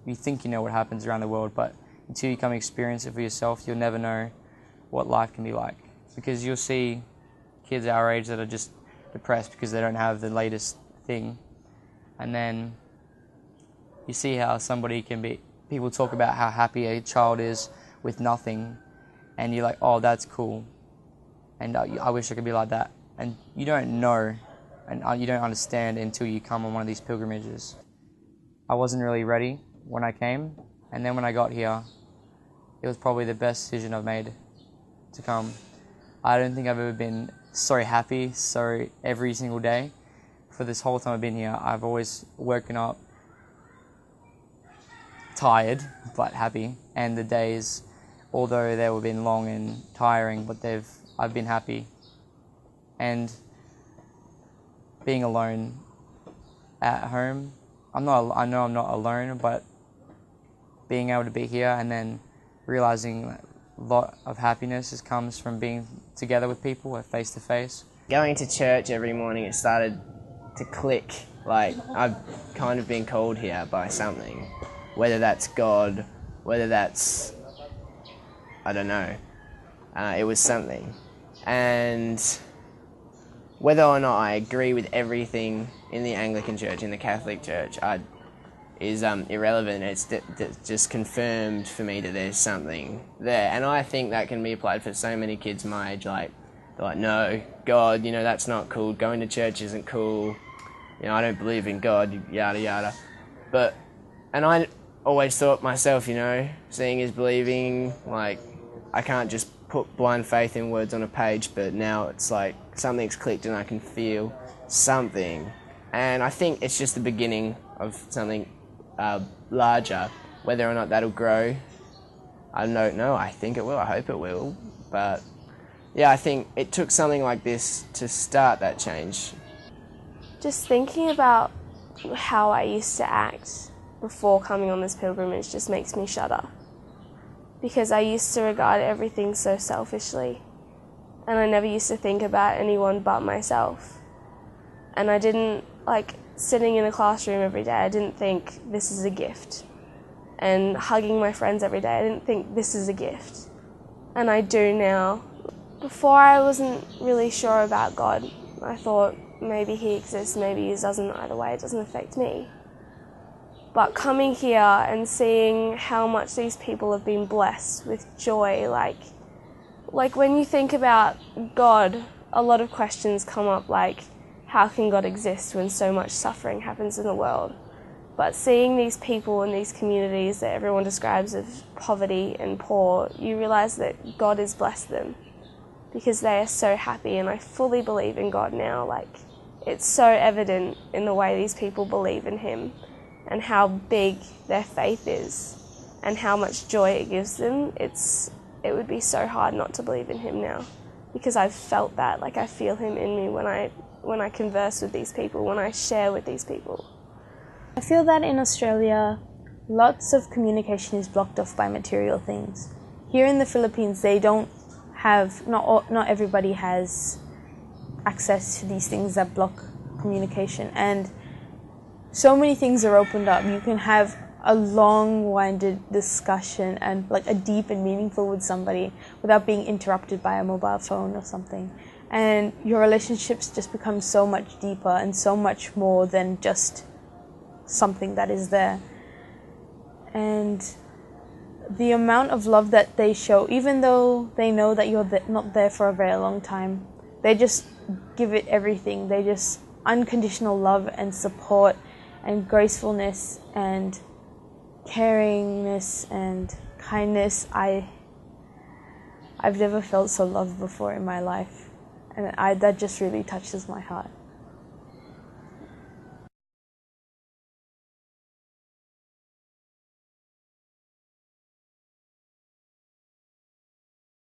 you think you know what happens around the world, but until you come experience it for yourself, you'll never know what life can be like. Because you'll see kids our age that are just depressed because they don't have the latest thing, and then you see how somebody can be, people talk about how happy a child is with nothing, and you're like, oh, that's cool, and I wish I could be like that. And you don't know, and you don't understand until you come on one of these pilgrimages. I wasn't really ready when I came, and then when I got here, it was probably the best decision I've made to come. I don't think I've ever been so happy, so every single day. For this whole time I've been here, I've always woken up tired, but happy. And the days, although they have been long and tiring, but I've been happy. And being alone at home, I know I'm not alone, but being able to be here and then realizing that a lot of happiness comes from being together with people, face to face. Going to church every morning, it started to click. Like, I've kind of been called here by something, whether that's God, whether that's, I don't know. It was something. And whether or not I agree with everything in the Anglican Church, in the Catholic Church, is irrelevant. It's just confirmed for me that there's something there. And I think that can be applied for so many kids my age. Like, they're like, no, God, that's not cool. Going to church isn't cool. I don't believe in God, yada, yada. And I always thought myself, seeing is believing. Like, I can't just put blind faith in words on a page, but now it's like something's clicked and I can feel something. And I think it's just the beginning of something larger. Whether or not that'll grow, I don't know. I think it will. I hope it will. But yeah, I think it took something like this to start that change. Just thinking about how I used to act before coming on this pilgrimage just makes me shudder. Because I used to regard everything so selfishly, and I never used to think about anyone but myself. And I didn't, sitting in a classroom every day, I didn't think this is a gift. And hugging my friends every day, I didn't think this is a gift. And I do now. Before, I wasn't really sure about God. I thought maybe he exists, maybe he doesn't. Either way, it doesn't affect me. But coming here and seeing how much these people have been blessed with joy, like when you think about God, a lot of questions come up, like, how can God exist when so much suffering happens in the world? But seeing these people in these communities that everyone describes as poverty and poor, you realise that God has blessed them because they are so happy, and I fully believe in God now. It's so evident in the way these people believe in him and how big their faith is and how much joy it gives them. It would be so hard not to believe in him now, because I've felt that. I feel him in me when I converse with these people, when I share with these people. I feel that in Australia, lots of communication is blocked off by material things. Here in the Philippines, they don't have, not everybody has access to these things that block communication, and so many things are opened up. You can have a long-winded discussion and a deep and meaningful with somebody without being interrupted by a mobile phone or something. And your relationships just become so much deeper and so much more than just something that is there. And the amount of love that they show, even though they know that you're not there for a very long time, they just give it everything. They just unconditional love and support and gracefulness and caringness and kindness. I've never felt so loved before in my life, and that just really touches my heart.